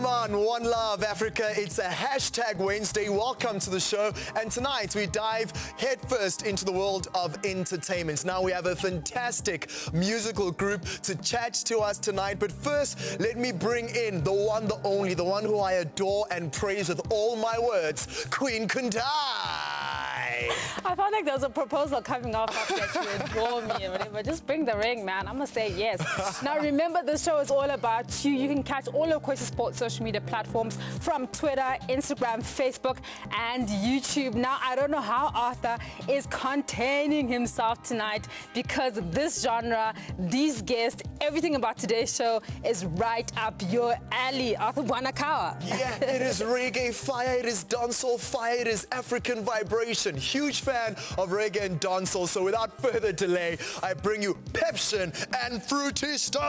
Come on, one love, Africa. It's a hashtag Wednesday. Welcome to the show. And tonight we dive headfirst into the world of entertainment. Now we have a fantastic musical group to chat to us tonight. But first, let me bring in the one, the only, the one who I adore and praise with all my words, Queen Kundai. I felt like there was a proposal coming off after that you adore me and whatever. Just bring the ring, man. I'm going to say yes. Now, remember, this show is all about you. You can catch all of Kwesi Sports social media platforms from Twitter, Instagram, Facebook, and YouTube. Now, I don't know how Arthur is containing himself tonight because this genre, these guests, everything about today's show is right up your alley. Arthur Wanakawa. Yeah, it is reggae fire, it is dancehall fire, it is African vibration. Huge fan of reggae and dancehall. So without further delay, I bring you Pepsin and Fruitystar.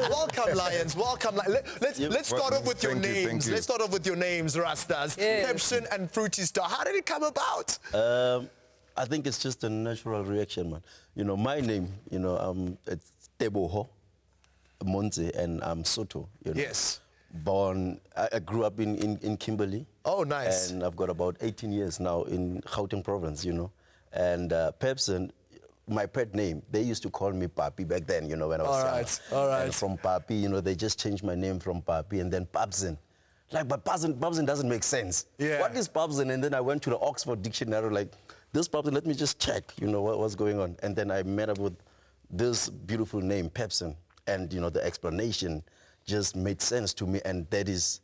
Welcome, Lions. Welcome. Let's start off with your names. Let's start off with your names, Rastas. Yes. Pepsin and Fruitystar. How did it come about? I think it's just a natural reaction, man. You know, my name, you know, it's Teboho Monte, and I'm Soto. You know? Yes. Born, I grew up in Kimberley. Oh, nice. And I've got about 18 years now in Gauteng province, you know. And Pepsin, my pet name, they used to call me Papi back then, you know, when I was young. All right. And from Papi, you know, they just changed my name from Papi and then Pepsin. Like, but Pepsin doesn't make sense. Yeah. What is Pepsin? And then I went to the Oxford Dictionary, like, this Pepsin, let me just check, you know, what's going on. And then I met up with this beautiful name, Pepsin. And, you know, the explanation just made sense to me. And that is,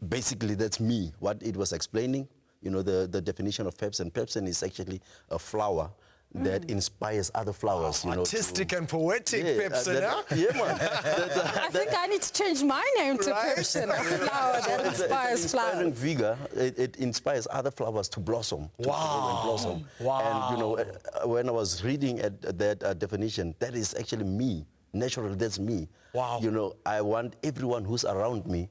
basically, that's me, what it was explaining. You know, the definition of Pepsin. Pepsin is actually a flower that inspires other flowers. You know, artistic and poetic, Pepsin, huh? Yeah, man. I think I need to change my name to Pepsin, a flower that inspires flowers. Vigor, it inspires other flowers to blossom, to grow and blossom. Wow. And, you know, when I was reading at that definition, that is actually me. Natural, that's me. Wow. You know, I want everyone who's around me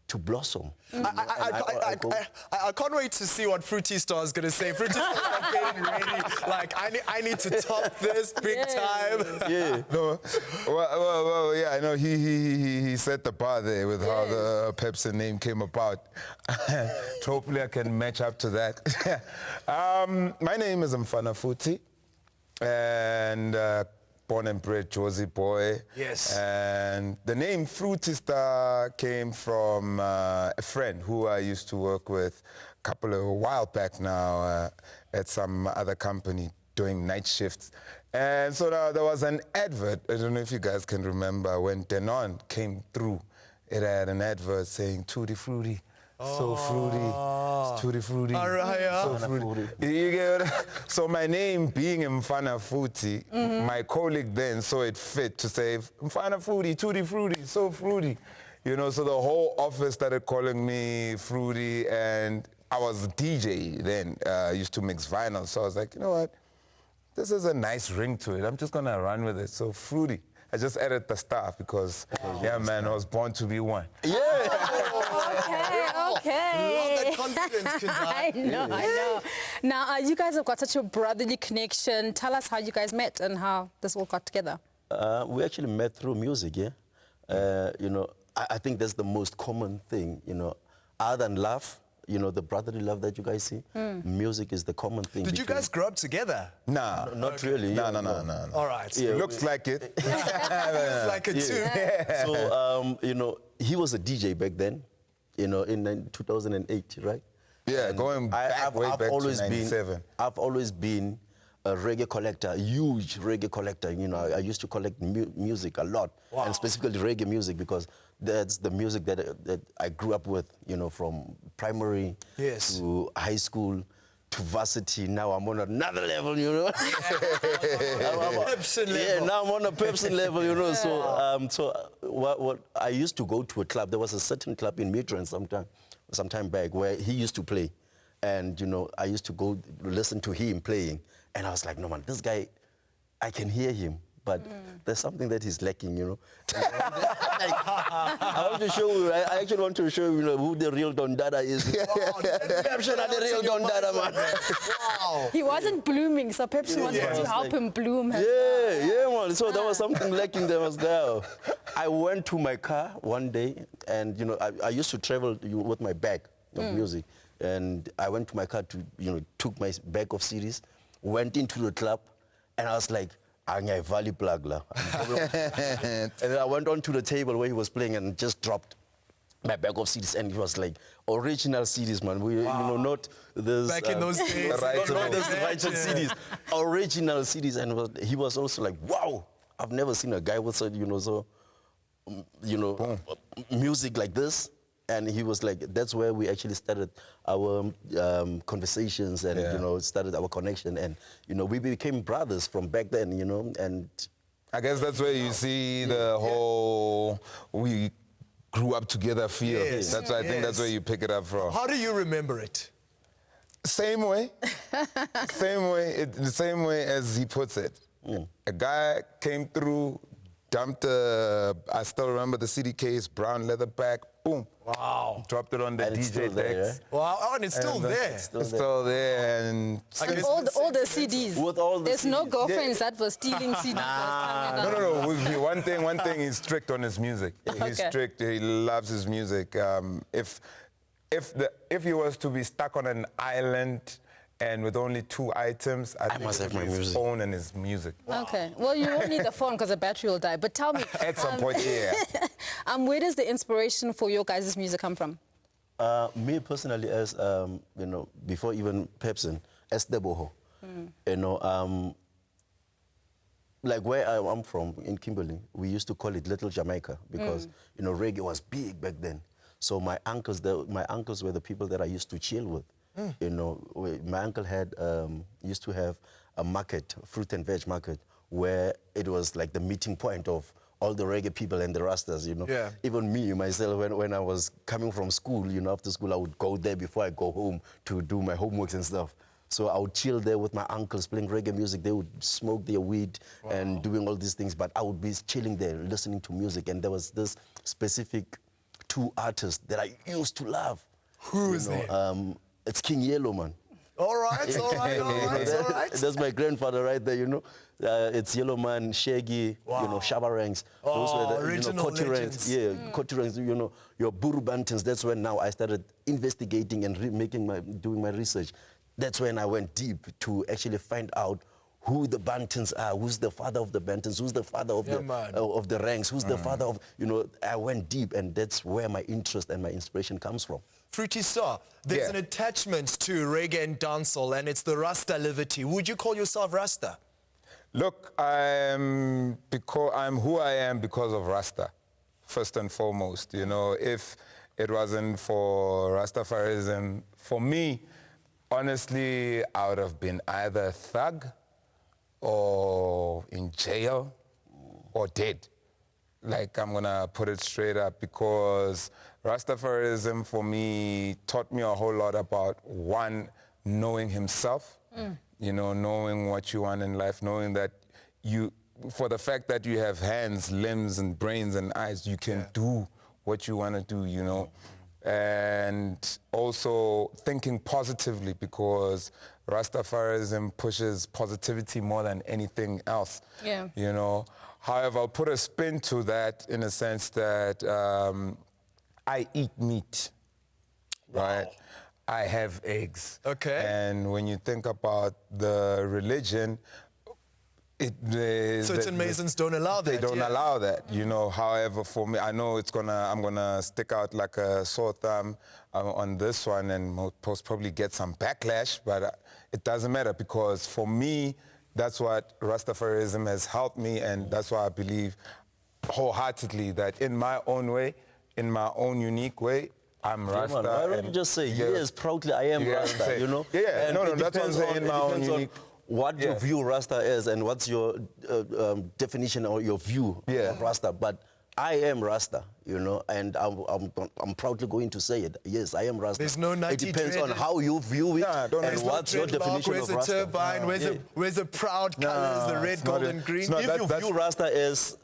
to blossom. I can't wait to see what Fruitystar is going to say. Fruitystar is getting ready. Like, I need to top this big time. Yeah. No, well, yeah, I know he set the bar there with how the Pepsin name came about. So hopefully I can match up to that. My name is Mfana Futi, and born and bred Josie boy. Yes. And the name Fruitystar came from a friend who I used to work with a while back now at some other company doing night shifts. And so now there was an advert, I don't know if you guys can remember, when Denon came through, it had an advert saying, Tutti Frutti. So fruity, tutti fruity, so fruity. You get it? So my name being Mfana Futi, my colleague then saw it fit to say Mfana Futi, tutti fruity, so fruity. You know, so the whole office started calling me Fruity, and I was a DJ then, used to mix vinyl. So I was like, you know what? This is a nice ring to it. I'm just gonna run with it. So Fruity. I just added the staff because, yeah, man, I was born to be one. Yeah. Okay. Love that confidence, I know. Now, you guys have got such a brotherly connection. Tell us how you guys met and how this all got together. We actually met through music, yeah? You know, I think that's the most common thing, you know, other than love. You know, the brotherly love that you guys see, music is the common thing. Did you guys grow up together? Nah. Not really. No. All right. Yeah, looks like it. Looks like it too. Yeah. So, you know, he was a DJ back then, you know, in 2008, right? Yeah, and going back, way back to 97. I've always been a reggae collector, a huge reggae collector. You know, I used to collect music a lot, and specifically reggae music, because that's the music that I grew up with, you know, from primary to high school to varsity. Now I'm on another level, you know. Pepsin level. Yeah, now I'm on a Pepsin level, you know. So, what I used to go to a club. There was a certain club in Midrand sometime back where he used to play, and you know, I used to go listen to him playing, and I was like, no man, this guy, I can hear him, but there's something that he's lacking, you know. I want to show you, I actually want to show you, who the real Don Dada is. Pepsin are the real Don Dada, man. Wow. He wasn't blooming, so Pepsin wanted to help him bloom. Yeah, man. So there was something lacking there was there. I went to my car one day, and I used to travel with my bag of music, and I went to my car to took my bag of CDs, went into the club, and I was like, and then I went onto the table where he was playing and just dropped my bag of CDs, and it was like original CDs, man. Not this. Back in those days, not this righteous CDs, original CDs, and he was also like, wow, I've never seen a guy with such, music like this. And he was like, that's where we actually started our conversations and, started our connection. And, we became brothers from back then, and... I guess that's where you see the whole, we grew up together feel. Yes. That's why I think that's where you pick it up from. How do you remember it? Same way. The same way as he puts it. A guy came through, dumped I still remember the CD case, brown leather back, boom. Wow. Dropped it on the And it's DJ still there, decks. Wow, and it's still there. It's still there. And All the CDs. With all the There's no CDs. girlfriends that were stealing CDs. No. One thing, he's strict on his music. He's strict. He loves his music. If he was to be stuck on an island and with only 2 items, I think must it have would my be his music. phone and his music. Okay. Well, you won't need the phone because the battery will die. But tell me, At some point, yeah. where does the inspiration for your guys' music come from? Me personally, as before even Pepsin, as Deboho, like where I'm from in Kimberley, we used to call it Little Jamaica because reggae was big back then. So my uncles were the people that I used to chill with. My uncle used to have a market, fruit and veg market, where it was like the meeting point of all the reggae people and the Rastas, Yeah. Even me, myself, when I was coming from school, after school, I would go there before I go home to do my homeworks and stuff. So I would chill there with my uncles playing reggae music. They would smoke their weed and doing all these things, but I would be chilling there listening to music. And there was this specific 2 artists that I used to love. Who is there? It's King Yellow, man. All right. That's my grandfather right there, It's Yellow Man, Shaggy, Shabba Ranks. Those were the original Coty legends. Ranks. Yeah, Coty Ranks, your Buru Bantons. That's when now I started investigating and doing my research. That's when I went deep to actually find out who the Bantons are, who's the father of the Bantons, who's the father of the Ranks, who's the father of, I went deep, and that's where my interest and my inspiration comes from. Fruitystar, there's an attachment to reggae and dancehall, and it's the Rasta liberty. Would you call yourself Rasta? Look, I'm who I am because of Rasta, first and foremost. If it wasn't for Rastafarism, for me, honestly, I would have been either a thug or in jail or dead. Like, I'm gonna put it straight up, because Rastafarism for me taught me a whole lot about, one, knowing himself, knowing what you want in life, knowing that for the fact that you have hands, limbs, and brains and eyes, you can do what you want to do, And also thinking positively, because Rastafarism pushes positivity more than anything else. Yeah. However, I'll put a spin to that in a sense that I eat meat, right? I have eggs. Okay. And when you think about the religion, certain Masons don't allow that. They don't allow that, However, for me, I know I'm gonna stick out like a sore thumb on this one, and most probably get some backlash, but it doesn't matter, because for me, that's what Rastafarism has helped me, and that's why I believe wholeheartedly that in my own way, in my own unique way, I'm Rasta. Why don't you just say, yes, proudly I am Rasta, Yeah, and that's what I'm saying, in my own unique... What you view Rasta is, and what's your definition or your view of Rasta. But I am Rasta, you know, and I'm proudly going to say it. Yes, I am Rasta. There's no It depends on how you view it and what's your definition where's of Rasta. Where's the turbine? Where's the proud colors, the red, gold, and green? If you view Rasta as,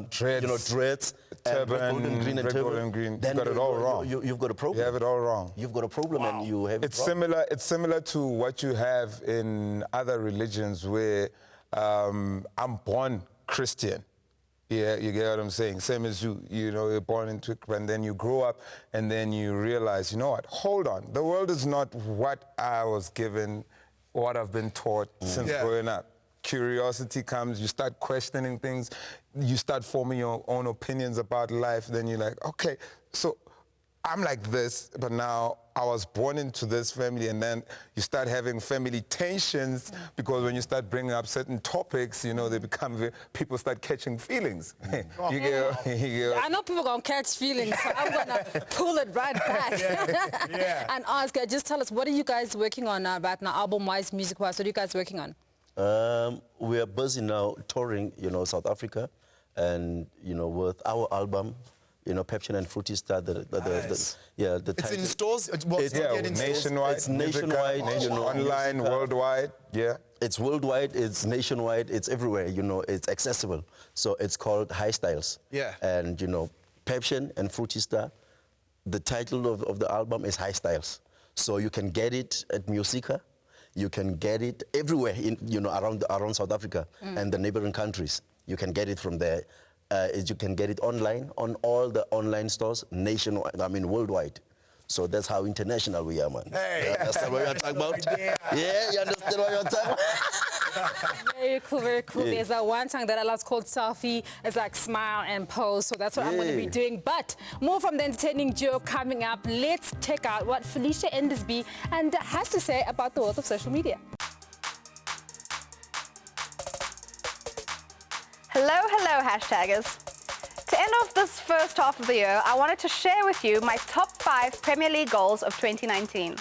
dreads, you know, dreads, turban, red, gold, and green, and red, gold, and green, you've got it all wrong. You've got a problem. You have it all wrong. You've got a problem, and you have it's similar. It's similar to what you have in other religions, where I'm born Christian. Yeah, you get what I'm saying? Same as you. You know, you're born into it, and then you grow up, and then you realize, you know what? Hold on. The world is not what I was given, what I've been taught since growing up. Curiosity comes, you start questioning things, you start forming your own opinions about life, then you're like, okay, so I'm like this, but now I was born into this family, and then you start having family tensions because when you start bringing up certain topics, you know, they become, people start catching feelings. You get, I know people gonna catch feelings, so I'm gonna pull it right back and ask, just tell us, what are you guys working on right now, album-wise, music-wise? What are you guys working on? We are busy now touring, you know, South Africa, and, you know, with our album, you know, Pepsin and Fruitystar, the It's in stores? Nationwide. It's nationwide, you know. Online, worldwide, It's worldwide, it's nationwide, it's everywhere, you know, it's accessible. So it's called High Styles. Yeah. And, you know, Pepsin and Fruitystar, the title of the album is High Styles. So you can get it at Musica. You can get it everywhere, you know, around South Africa and the neighboring countries. You can get it from there. You can get it online on all the online stores nationwide, I mean worldwide. So that's how international we are, man. Hey. You understand what you're talking about? Yeah, you understand what you're talking about? Very cool, very cool. There's one song that I love called Selfie. It's like smile and pose, so that's what I'm going to be doing. But more from the entertaining duo coming up. Let's check out what Felicia Endersby has to say about the world of social media. Hello, hello, hashtaggers. To end off this first half of the year, I wanted to share with you my top 5 Premier League goals of 2019.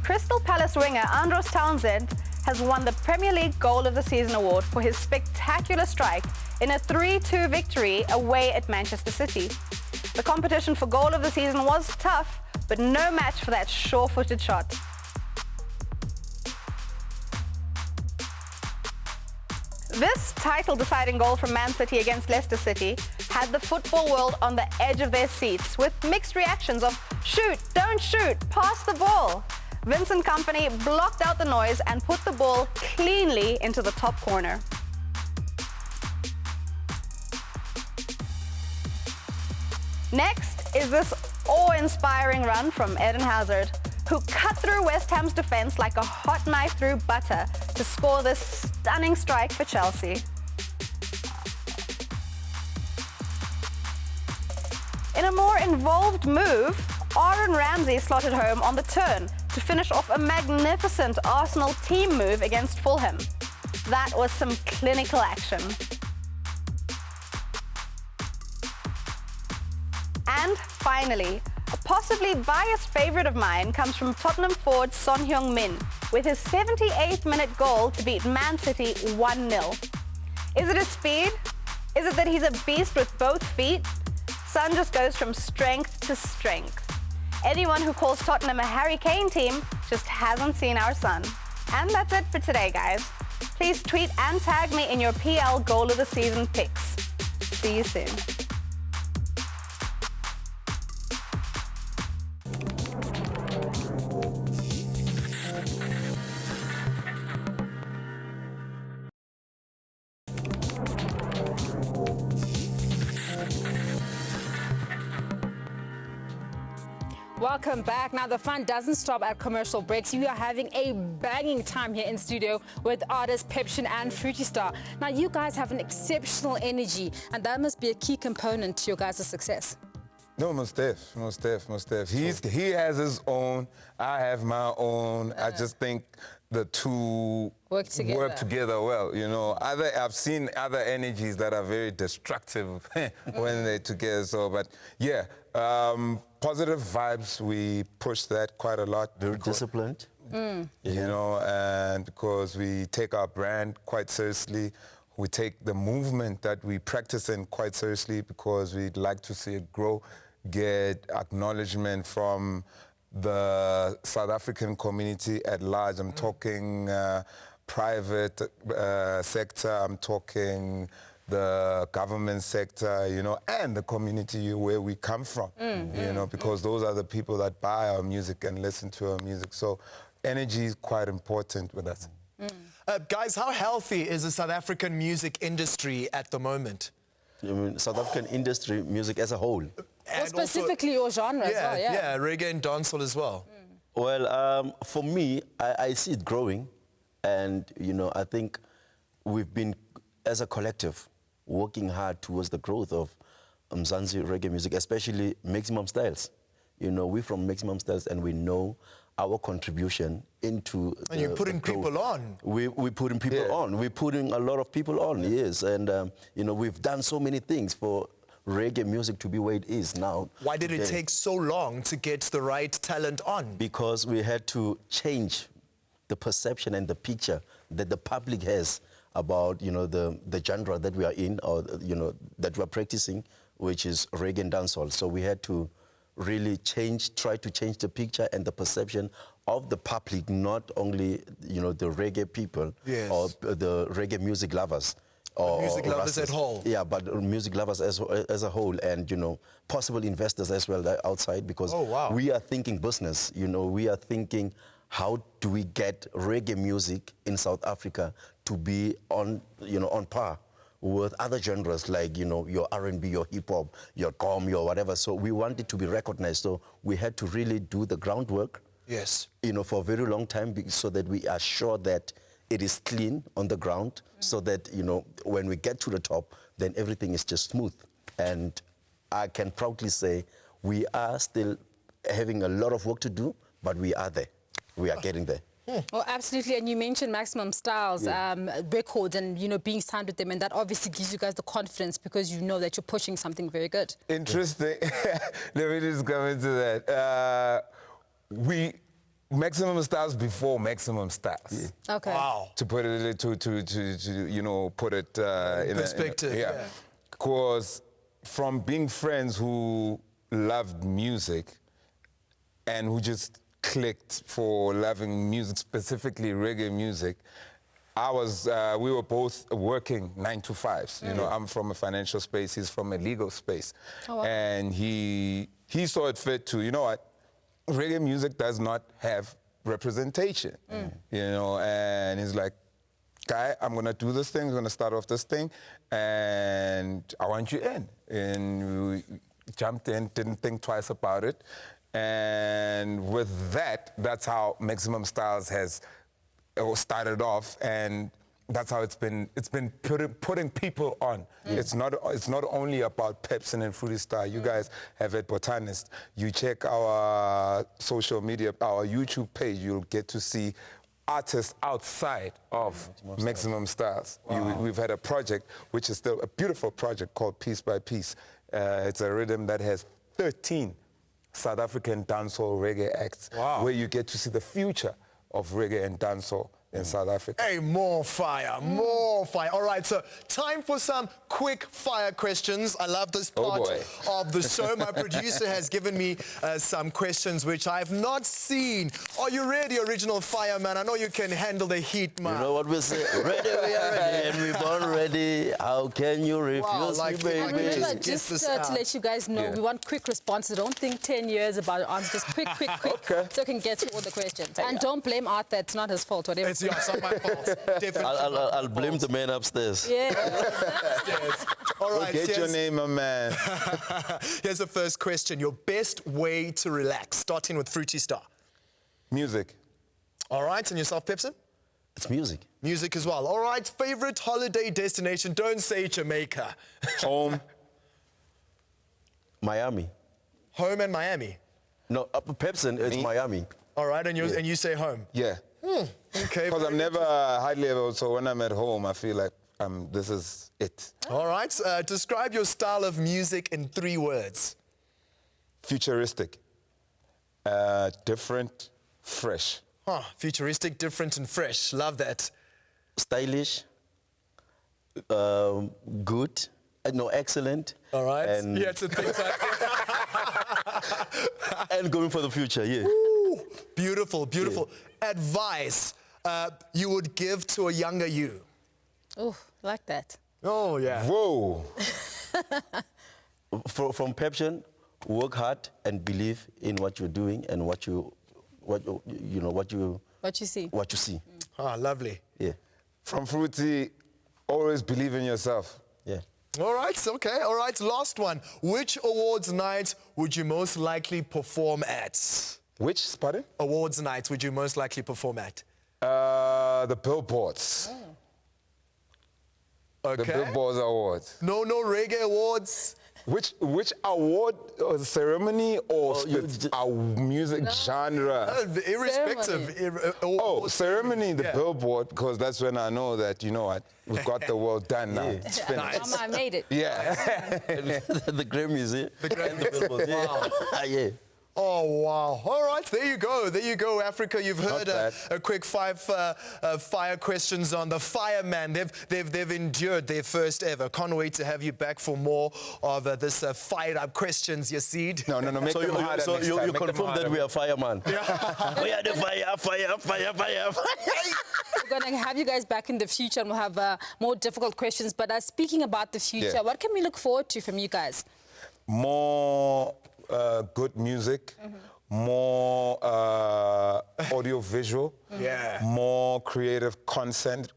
Crystal Palace winger Andros Townsend has won the Premier League Goal of the Season award for his spectacular strike in a 3-2 victory away at Manchester City. The competition for Goal of the Season was tough, but no match for that sure-footed shot. This title-deciding goal from Man City against Leicester City had the football world on the edge of their seats with mixed reactions of shoot, don't shoot, pass the ball. Vincent Kompany blocked out the noise and put the ball cleanly into the top corner. Next is this awe-inspiring run from Eden Hazard, who cut through West Ham's defense like a hot knife through butter to score this stunning strike for Chelsea. In a more involved move, Aaron Ramsey slotted home on the turn to finish off a magnificent Arsenal team move against Fulham. That was some clinical action. And finally, a possibly biased favourite of mine comes from Tottenham forward Son Heung-min with his 78th minute goal to beat Man City 1-0. Is it his speed? Is it that he's a beast with both feet? Son just goes from strength to strength. Anyone who calls Tottenham a Harry Kane team just hasn't seen our son. And that's it for today, guys. Please tweet and tag me in your PL Goal of the Season picks. See you soon. Welcome back. Now, the fun doesn't stop at commercial breaks. You are having a banging time here in studio with artists Pepsin and Fruitystar. Now, you guys have an exceptional energy, and that must be a key component to your guys' success. No, most def. He has his own, I have my own. I just think the two work together well, you know. I've seen other energies that are very destructive when they're together. So, but yeah, positive vibes, we push that quite a lot. Very disciplined. You know, and because we take our brand quite seriously, we take the movement that we practice in quite seriously because we'd like to see it grow, get acknowledgement from the South African community at large. I'm talking private sector, I'm talking the government sector, you know, and the community where we come from, you know, because those are the people that buy our music and listen to our music. So energy is quite important with us. Guys, how healthy is the South African music industry at the moment? I mean, South African industry, music as a whole. Or specifically your genre as well, Yeah, reggae and dancehall as well. Well, for me, I see it growing. And, you know, I think we've been, as a collective, working hard towards the growth of Mzansi reggae music, especially Maximum Styles. You know, we're from Maximum Styles and we know our contribution into And you're putting people on. We're putting people on. We're putting a lot of people on, yes. And, you know, we've done so many things for reggae music to be where it is now. Why did it take so long to get the right talent on? Because we had to change the perception and the picture that the public has about, you know, the genre that we are in, or, you know, that we are practicing, which is reggae and dancehall. So we had to really try to change the picture and the perception of the public, not only, you know, the reggae people or the reggae music lovers. Or music lovers as a whole. Yeah, but music lovers as a whole, and, you know, possible investors as well outside, because we are thinking business, you know, we are thinking how do we get reggae music in South Africa to be on, you know, on par with other genres like, you know, your R&B, your hip-hop, your gqom, your whatever. So we wanted to be recognized. So we had to really do the groundwork, you know, for a very long time, so that we are sure that it is clean on the ground, so that, you know, when we get to the top, then everything is just smooth. And I can proudly say we are still having a lot of work to do, but we are there. We are getting there. Oh, absolutely. And you mentioned Maximum Styles records and, you know, being signed with them, and that obviously gives you guys the confidence because you know that you're pushing something very good. Interesting. Let me just come into that. Maximum Styles before Maximum Styles. Okay. Wow. To put it to you know, put it in perspective. Because from being friends who loved music and who just clicked for loving music, specifically reggae music, we were both working 9 to 5s. You know, I'm from a financial space, he's from a legal space. And he saw it fit to, you know what, reggae music does not have representation, you know, and he's like, Guy, I'm gonna do this thing, I'm gonna start off this thing, and I want you in. And we jumped in, didn't think twice about it. And with that, that's how Maximum Styles has started off, and that's how it's been putting people on. It's not only about Pepsin and Fruitystar. You guys have at Botanist. You check our social media, our YouTube page, you'll get to see artists outside of Maximum Styles. We've had a project, which is still a beautiful project, called Piece by Piece. It's a rhythm that has 13 South African dancehall reggae acts, where you get to see the future of reggae and dancehall in South Africa. Hey, more fire, more fire. All right, so time for some quick fire questions. I love this part of the show. My producer has given me some questions which I have not seen. Are you ready, Original Fireman? I know you can handle the heat, man. You know what we say? Ready, we are ready, and we're born ready. How can you refuse me, baby? And remember, just to let you guys know, we want quick responses. Don't think 10 years about your answers. Just quick, so we can get to all the questions. And don't blame Arthur. It's not his fault, whatever. It's not my fault. Definitely. I'll blame the man upstairs. Yeah. All right. Get your name, my man. Here's the first question. Your best way to relax, starting with Fruitystar. Music. All right. And yourself, Pepsin? It's music. Music as well. All right. Favorite holiday destination? Don't say Jamaica. Home. Miami. Home and Miami. No, Pepsin, it's Miami. All right. And you say home? Yeah. Okay. Because I'm never, hardly ever, so when I'm at home, I feel like this is it. All right. Describe your style of music in 3 words. Futuristic. Different, fresh. Huh, futuristic, different and fresh. Love that. Stylish, good, no, excellent. All right. And, Yeah, it's a thing. and going for the future, yeah. Ooh, beautiful, beautiful. Yeah. Advice you would give to a younger you? Oh, like that. Oh, yeah. Whoa. From Pepsin, work hard and believe in what you're doing and what you see. What you see. Ah, lovely. Yeah. From Fruity, always believe in yourself. Yeah. All right, okay, all right. Last one. Which awards night would you most likely perform at? Which, pardon? Awards night would you most likely perform at? The Billboards. Okay. The Billboards Awards. No reggae awards? Which award or ceremony or music genre? Irrespective. Ceremony, the Billboard, because that's when I know that, you know what, we've got the world done now. It's finished. Nice. Mama, I made it. Yeah. The Grammys, eh? And the Billboard, yeah. Wow. Yeah. Oh, wow. All right, there you go, Africa. You've heard a quick five fire questions on the fireman. They've endured their first ever. Can't wait to have you back for more of this fired up questions, Yasid. No, make them harder So next you time. confirm that we are fireman. Yeah. We are the fire. We're going to have you guys back in the future and we'll have more difficult questions. But speaking about the future, what can we look forward to from you guys? More good music, more audio-visual, more creative content,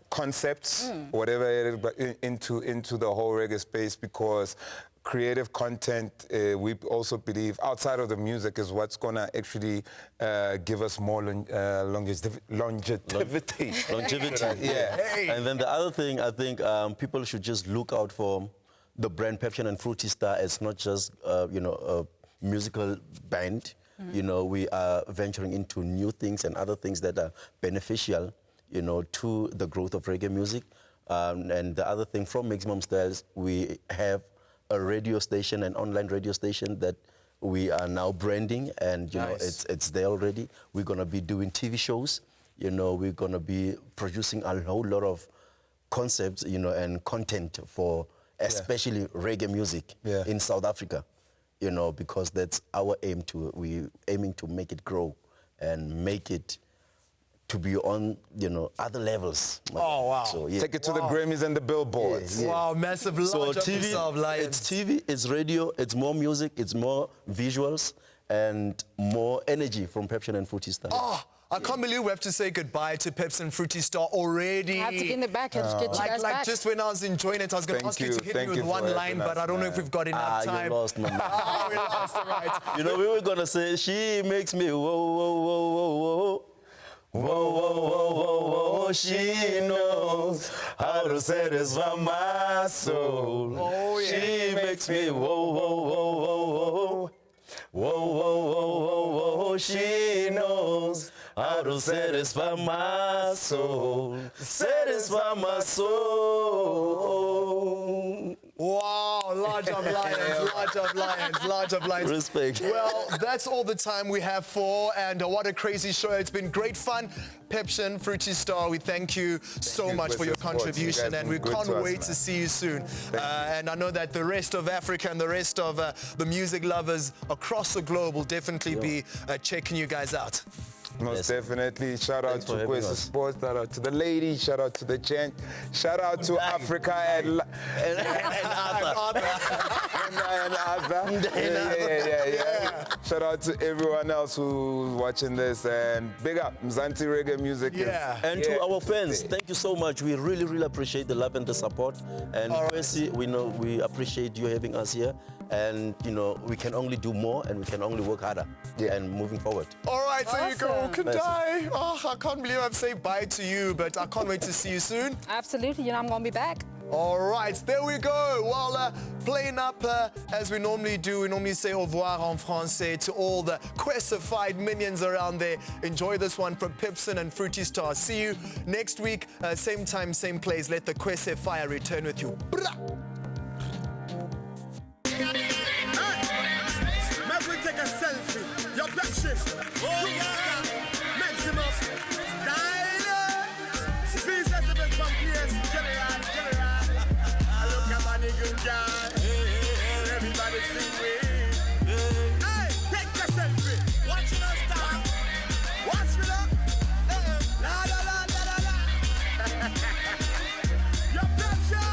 concepts, whatever it is, but into the whole reggae space, because creative content, we also believe, outside of the music, is what's going to actually give us more longevity. Longevity, yeah. Hey. And then the other thing, I think people should just look out for the brand Pepsin and Fruitystar as not just, a musical band. You know, we are venturing into new things and other things that are beneficial, to the growth of reggae music. And the other thing, from Maximum Styles, we have a radio station, an online radio station that we are now branding, and Nice. it's there already. We're gonna be doing TV shows. We're gonna be producing a whole lot of concepts, and content for especially reggae music in South Africa, because that's our aim. We're aiming to make it grow and make it to be on, other levels. Oh, wow. So, yeah. Take it to the Grammys and the Billboards. Yeah. Wow, massive large up yourself, Lions. It's TV, it's radio, it's more music, it's more visuals, and more energy from Pepsin and Fruitystar. Oh, I can't believe we have to say goodbye to Pepsin and Fruitystar already. I have to get in the back and get you guys back. Just when I was enjoying it, I was going to ask you to hit me with one line, but I don't know if we've got enough time. You lost, man. We lost, all right. We were going to say, she makes me whoa, whoa, whoa, whoa, whoa. Whoa, whoa, whoa, whoa, whoa, she knows how to satisfy my soul. Oh, yeah. She makes me whoa, whoa, whoa, whoa, whoa. Whoa, whoa, whoa, whoa, whoa, she knows how to satisfy my soul. Satisfy my soul. Wow, large up Lions, large up Lions, large up Lions. Respect. Well, that's all the time we have for, and what a crazy show. It's been great fun. Pepsin, Fruitystar, we thank you so much for your contribution, and we can't wait to see you soon. And I know that the rest of Africa and the rest of the music lovers across the globe will definitely be checking you guys out. Most definitely. Shout out to Quest Sports, shout out to the ladies, shout out to the gent, shout out to Africa and other. Yeah. Shout out to everyone else who's watching this, and big up Mzansi Reggae Music. And to our fans, thank you so much. We really, really appreciate the love and the support. And Kwesi, we appreciate you having us here. And, we can only do more and we can only work harder and moving forward. All right, so you go, Kandai. Oh, I can't believe I've said bye to you, but I can't wait to see you soon. Absolutely, I'm going to be back. All right, there we go. Well, playing up as we normally do, we normally say au revoir en français to all the Questified minions around there. Enjoy this one from Pepsin and Fruitystar. See you next week, same time, same place. Let the Questifier return with you. Bra! Hey, take a selfie. Your black shift. Oh yeah. Maximum. Style. See settlement from place. General. I look at my nigga guy. Everybody sing with. Hey, take a selfie. Watching us down. Watch me up. La la la la la la. Your pressure.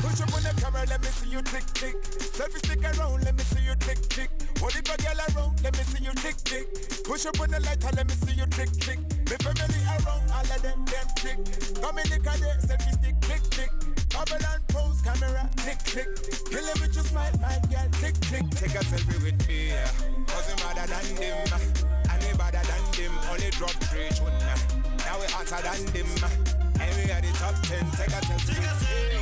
Push up on the camera, let me see you tick tick. Selfie stick around, let me see you tick tick. Hold it back, girl around, let me see you tick tick. Push up on the lighter, let me see you tick tick. Me family around, all of them tick. Come in the car, selfie stick tick tick. Bubble and pose, camera tick tick. Kill it with your smile, my girl tick tick. Take a selfie with me, yeah. Cause I'm better than them, and we better than them. Only drop 3 tune. Now we hotter than them, and we are the top 10. Take a selfie with me.